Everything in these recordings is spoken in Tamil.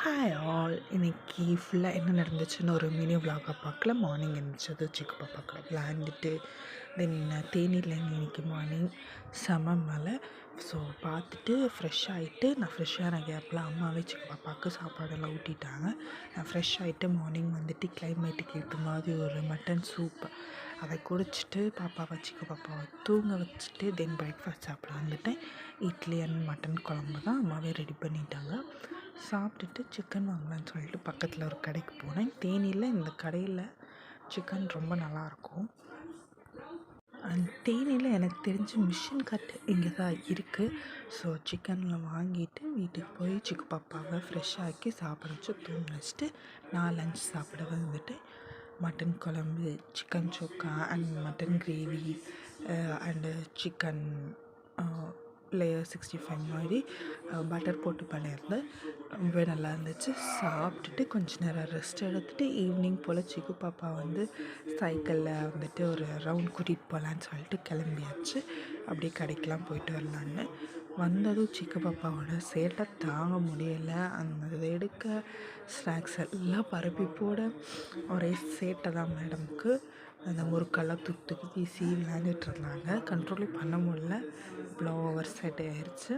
Hi all. இன்னைக்கு ஃபுல்லாக என்ன நடந்துச்சுன்னு ஒரு மினி விலாகாக பார்க்கல. மார்னிங் எழுந்திரிச்சது சிக்கு பாப்பாக்கூட விளையாண்டுட்டு தென் தேநீரில் இன்னைக்கு மார்னிங் செம மழை. ஸோ பார்த்துட்டு ஃப்ரெஷ் ஆகிட்டு நான் ஃப்ரெஷ்ஷான கேப்பில் அம்மாவே சிக்கு பாப்பாவுக்கு சாப்பாடெல்லாம் ஊட்டிட்டாங்க. நான் ஃப்ரெஷ் ஆகிட்டு மார்னிங் வந்துட்டு கிளைமேட்டுக்கு ஏற்ற மாதிரி ஒரு மட்டன் சூப் அதை குடிச்சிட்டு சிக்கு பாப்பாவை தூங்க வச்சுட்டு தென் பிரேக்ஃபாஸ்ட் சாப்பிட வந்துட்டேன். இட்லி அண்ட் மட்டன் குழம்பு தான் அம்மாவே ரெடி பண்ணிட்டாங்க. சாப்பிட்டுட்டு சிக்கன் வாங்கலான்னு சொல்லிட்டு பக்கத்தில் ஒரு கடைக்கு போனேன். தேனியில் இந்த கடையில் சிக்கன் ரொம்ப நல்லாயிருக்கும். அண்ட் தேனியில் எனக்கு தெரிஞ்ச மிஷின் கட் இங்கே தான் இருக்குது. ஸோ சிக்கனில் வாங்கிட்டு வீட்டுக்கு போய் சிக்கு பாப்பாவை ஃப்ரெஷ் ஆக்கி சாப்பிட வச்சு தூங்க வச்சுட்டு நான் லஞ்ச் சாப்பிட வந்துட்டு மட்டன் குழம்பு, chicken chukka and mutton gravy and chicken layer 65 மாதிரி பட்டர் போட்டு பண்ணியிருந்தேன். ரொம்பவே நல்லா இருந்துச்சு. சாப்பிட்டுட்டு கொஞ்ச நேரம் ரெஸ்ட் எடுத்துகிட்டு ஈவினிங் போல் சிக்கு பாப்பா வந்து சைக்கிளில் வந்துட்டு ஒரு ரவுண்ட் கூட்டிகிட்டு போகலான்னு சொல்லிட்டு கிளம்பியாச்சு. அப்படியே கடைக்கெலாம் போயிட்டு வரலான்னு வந்ததும் சிக்கு பாப்பாவோட சேட்டை தாங்க முடியலை. அந்த எடுக்க ஸ்நாக்ஸ் எல்லாம் பரப்பி போட ஒரே சேட்டை தான் மேடமுக்கு. அந்த முறுக்கெல்லாம் தூக்கி வீசி விளையாண்டுட்டு இருந்தாங்க. கண்ட்ரோலே பண்ண முடியல. இவ்வளோ ஓவர் சேட்டை ஆயிடுச்சு.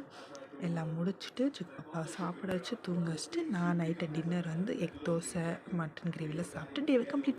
எல்லாம் முடிச்சுட்டு சிக்கு பாப்பாவை சாப்பிட வச்சு தூங்க வச்சுட்டு நான் நைட்டு டின்னர் வந்து எக் தோசை மட்டன் கிரேவியில் சாப்பிட்டு டேவை கம்ப்ளீட்